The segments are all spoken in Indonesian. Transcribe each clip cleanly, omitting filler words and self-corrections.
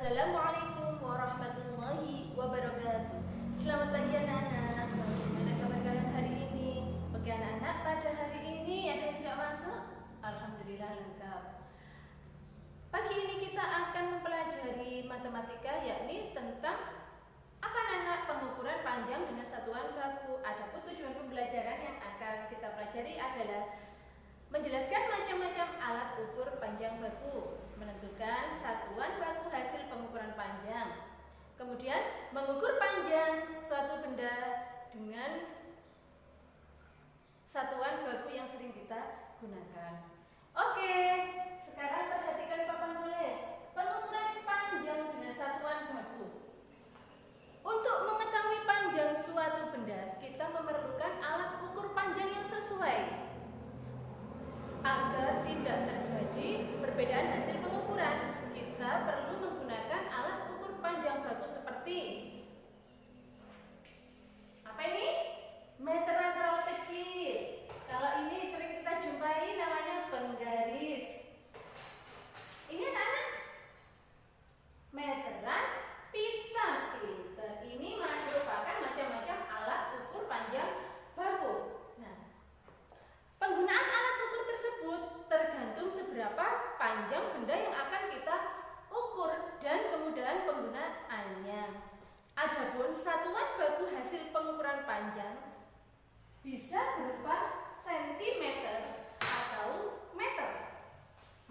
Assalamualaikum warahmatullahi wabarakatuh. Selamat pagi anak-anak. Bagaimana kabar kalian hari ini? Oke anak-anak, pada hari ini ada yang tidak masuk? Alhamdulillah lengkap. Pagi ini kita akan mempelajari matematika, yakni tentang apa anak-anak pengukuran panjang dengan satuan baku. Adapun tujuan pembelajaran yang akan kita pelajari adalah menjelaskan macam-macam alat ukur panjang baku, menentukan satuan baku hasil pengukuran panjang, kemudian mengukur panjang suatu benda dengan satuan baku yang sering kita gunakan. Oke, sekarang perhatikan papan tulis pengukuran panjang dengan satuan baku. Untuk mengetahui panjang suatu benda, kita memerlukan alat ukur panjang yang sesuai. Agar tidak terjadi perbedaan hasil pengukuran, kita perlu menggunakan alat ukur panjang baku seperti apa ini? Meteran roll kecil. Kalau ini sering kita jumpai namanya penggaris. Ini anak-anak meteran pita. Ini merupakan macam-macam alat ukur panjang baku. Penggunaan alat ukur tersebut tergantung seberapa panjang benda yang akan kita ukur dan kemudahan penggunaannya. Adapun satuan baku hasil pengukuran panjang bisa berupa sentimeter atau meter.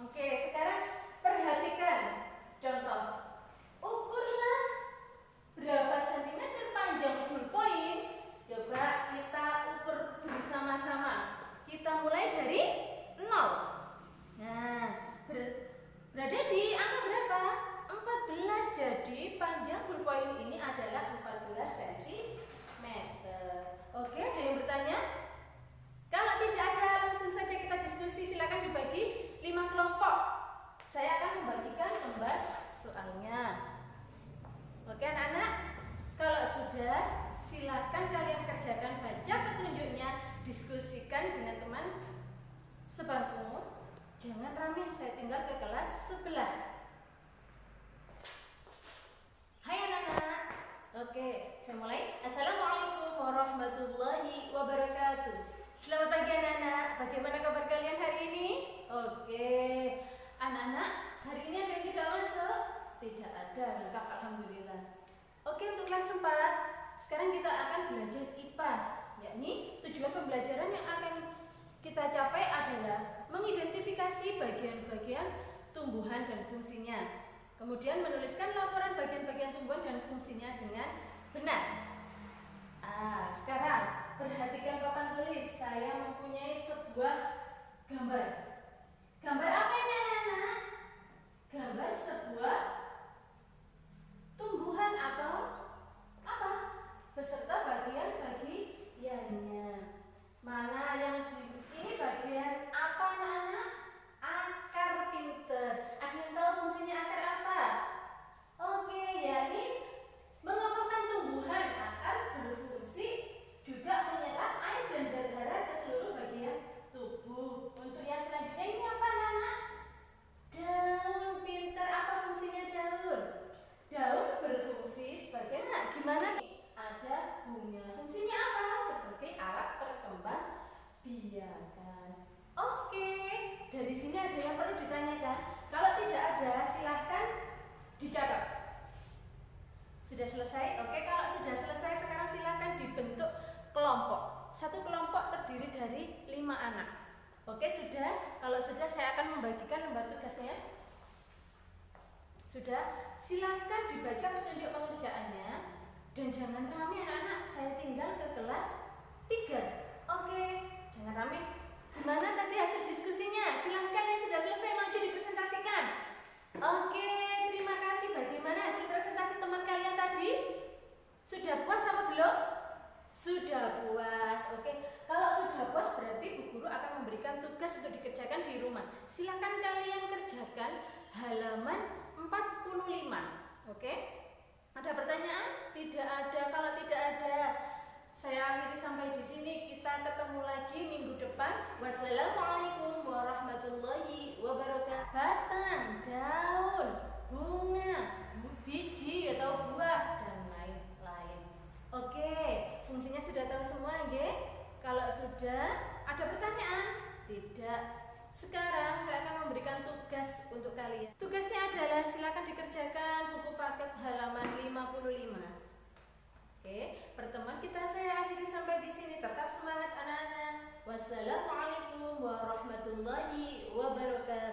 Oke, sekarang perhatikan contoh. Ukurlah berapa sentimeter panjang ballpoint. Coba kita ukur bersama-sama. Kita mulai dari 0. Nah, berada di angka berapa? 14. Jadi panjang ballpoint ini adalah 14 cm. Oke, ada yang bertanya? Kalau tidak ada, langsung saja kita diskusi. Silakan dibagi 5 kelompok. Saya akan membagikan lembar soalnya. Oke anak-anak, kalau sudah silakan kalian kerjakan, baca petunjuknya, diskusikan dengan teman sebangku. Jangan rame, saya tinggal ke kelas sebelah. Hai anak-anak. Oke, saya mulai. Assalamualaikum warahmatullahi wabarakatuh. Selamat pagi anak-anak. Bagaimana kabar kalian hari ini? Oke, anak-anak, hari ini ada yang tidak masuk? Tidak ada, lengkap alhamdulillah. Oke, untuk kelas 4 sekarang kita akan belajar IPA, yakni tujuan pembelajaran yang akan kita capai adalah mengidentifikasi bagian-bagian tumbuhan dan fungsinya. Kemudian menuliskan laporan bagian-bagian tumbuhan dan fungsinya dengan benar. Sekarang perhatikan papan tulis. Saya mempunyai sebuah gambar. Gambar apa ini anak-anak? Gambar sebuah tumbuhan atau apa? Beserta bagian-bagiannya. Mana yang ini bagian apa anak-anak? Akar pinter. Ada yang tahu fungsinya akar apa? Oke, yakni mengokohkan tumbuhan. Akar berfungsi juga menyerap air dan zat hara ke seluruh bagian tubuh. Untuk yang selanjutnya ini apa anak-anak? Daun pinter. Apa fungsinya daun? Daun berfungsi sebagai gimana nih? Ada bunga. Fungsinya apa? Sebagai alat perkembangbiakan. Oke, dari sini ada yang perlu ditanyakan? Kalau tidak ada, silahkan dicatat. Sudah selesai? Oke, kalau sudah selesai, sekarang silahkan dibentuk kelompok. Satu kelompok terdiri dari 5 anak. Oke, sudah? Kalau sudah, saya akan membagikan lembar tugasnya. Sudah? Silahkan dibaca petunjuk pengerjaannya. Dan jangan rame anak-anak, saya tinggal ke kelas 3. Oke, jangan rame. Gimana tadi hasil diskusinya? Silahkan yang sudah selesai maju dipresentasikan. Oke, terima kasih. Bagaimana hasil presentasi teman kalian tadi? Sudah puas apa belum? Sudah puas. Oke, kalau sudah puas berarti Bu Guru akan memberikan tugas untuk dikerjakan di rumah. Silahkan kalian kerjakan halaman 45. Oke? Ada pertanyaan? Tidak ada. Kalau tidak ada, saya akhiri sampai di sini. Kita ketemu lagi minggu depan. Wassalamualaikum warahmatullahi wabarakatuh. Batang, daun, bunga, semua, nggih? Kalau sudah, ada pertanyaan? Tidak. Sekarang saya akan memberikan tugas untuk kalian. Tugasnya adalah silakan dikerjakan buku paket halaman 55. Oke, pertemuan kita saya akhiri sampai di sini. Tetap semangat anak-anak. Wassalamualaikum warahmatullahi wabarakatuh.